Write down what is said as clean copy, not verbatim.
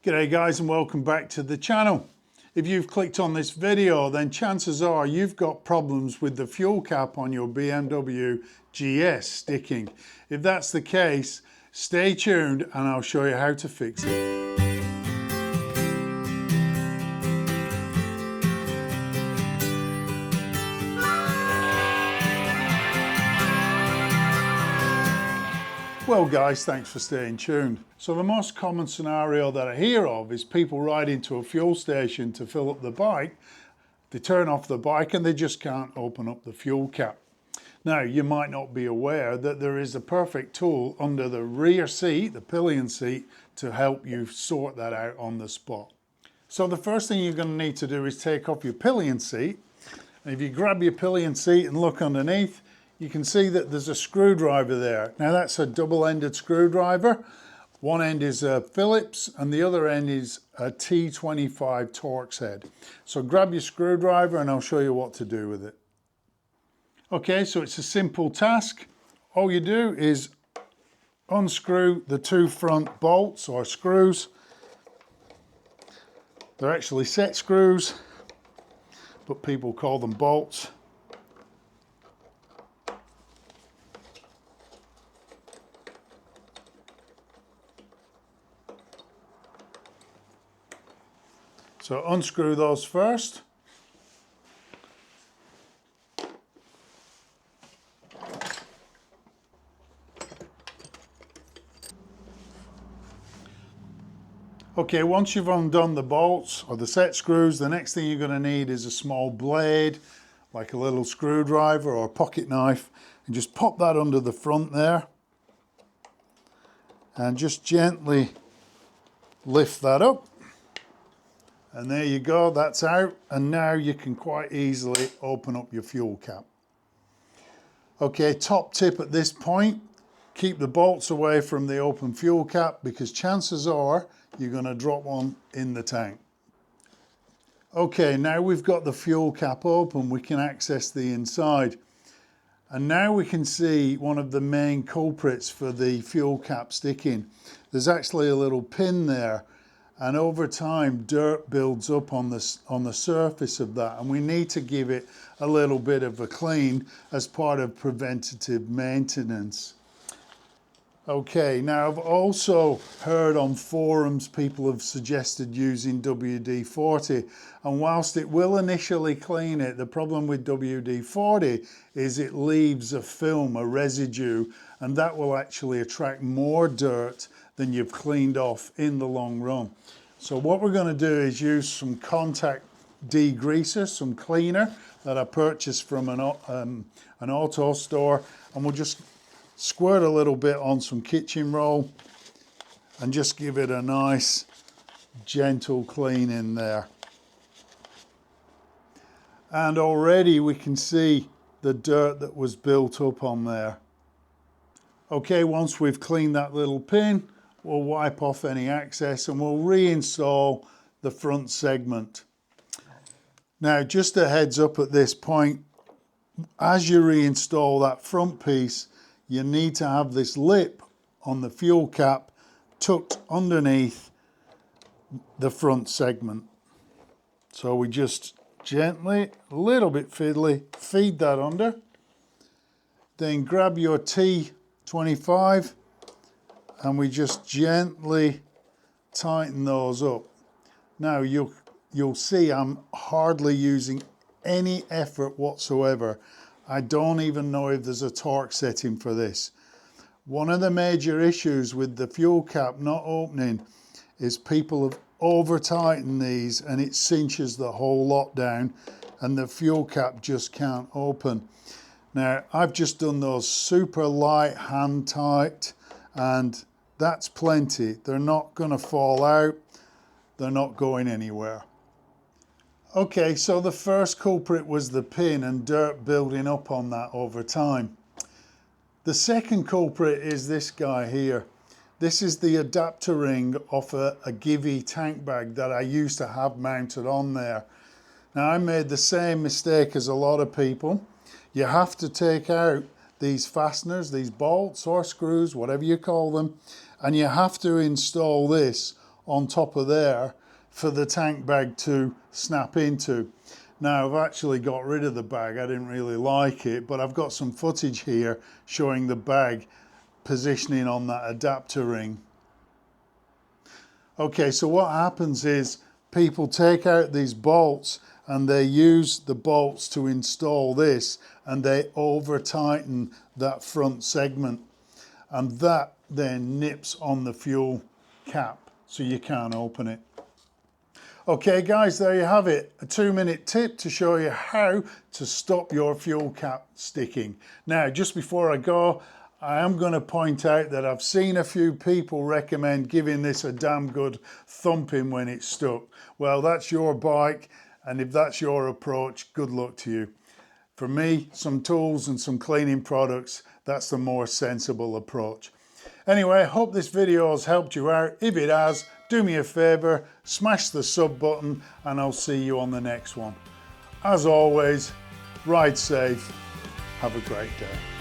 G'day guys and welcome back to the channel. If you've clicked on this video, then chances are you've got problems with the fuel cap on your BMW GS sticking. If that's the case, stay tuned and I'll show you how to fix it. Well guys, thanks for staying tuned. So the most common scenario that I hear of is people ride into a fuel station to fill up the bike, they turn off the bike and they just can't open up the fuel cap. Now you might not be aware that there is a perfect tool under the rear seat, the pillion seat, to help you sort that out on the spot. So the first thing you're going to need to do is take off your pillion seat. And if you grab your pillion seat and look underneath, you can see that there's a screwdriver there. Now that's a double-ended screwdriver. One end is a Phillips and the other end is a T25 Torx head. So grab your screwdriver and I'll show you what to do with it. Okay, so it's a simple task. All you do is unscrew the two front bolts or screws. They're actually set screws, but people call them bolts. So unscrew those first. Okay, once you've undone the bolts or the set screws, the next thing you're going to need is a small blade, like a little screwdriver or a pocket knife, and just pop that under the front there. And just gently lift that up. And there you go, that's out. And now you can quite easily open up your fuel cap. Okay, top tip at this point, keep the bolts away from the open fuel cap because chances are you're going to drop one in the tank. Okay, now we've got the fuel cap open, we can access the inside. And now we can see one of the main culprits for the fuel cap sticking. There's actually a little pin there. And over time dirt builds up on the surface of that, and we need to give it a little bit of a clean as part of preventative maintenance. Okay, now I've also heard on forums people have suggested using WD-40, and whilst it will initially clean it, the problem with WD-40 is it leaves a film, a residue, and that will actually attract more dirt than you've cleaned off in the long run. So what we're going to do is use some contact degreaser, some cleaner that I purchased from an auto store, and we'll just squirt a little bit on some kitchen roll and just give it a nice gentle clean in there. And already we can see the dirt that was built up on there. Okay, once we've cleaned that little pin, we'll wipe off any excess and we'll reinstall the front segment. Now, just a heads up at this point, as you reinstall that front piece, you need to have this lip on the fuel cap tucked underneath the front segment. So we just gently, a little bit fiddly, feed that under. Then grab your T25 and we just gently tighten those up. Now you'll see I'm hardly using any effort whatsoever. I don't even know if there's a torque setting for this. One of the major issues with the fuel cap not opening is people have over tightened these and it cinches the whole lot down and the fuel cap just can't open. Now I've just done those super light hand tight and that's plenty. They're not going to fall out. They're not going anywhere. Okay, so the first culprit was the pin and dirt building up on that over time. The second culprit is this guy here. This is the adapter ring off a Givi tank bag that I used to have mounted on there. Now I made the same mistake as a lot of people. You have to take out these fasteners, these bolts or screws, whatever you call them, and you have to install this on top of there for the tank bag to snap into. Now I've actually got rid of the bag, I didn't really like it, but I've got some footage here showing the bag positioning on that adapter ring. Okay, so what happens is people take out these bolts and they use the bolts to install this, and they over tighten that front segment, and that then nips on the fuel cap so you can't open it. Okay guys, there you have it, a 2-minute tip to show you how to stop your fuel cap sticking. Now just before I go, I am going to point out that I've seen a few people recommend giving this a damn good thumping when it's stuck. Well, that's your bike, and if that's your approach, good luck to you. For me, some tools and some cleaning products, that's the more sensible approach. Anyway, I hope this video has helped you out. If it has, do me a favour, smash the sub button, and I'll see you on the next one. As always, ride safe, have a great day.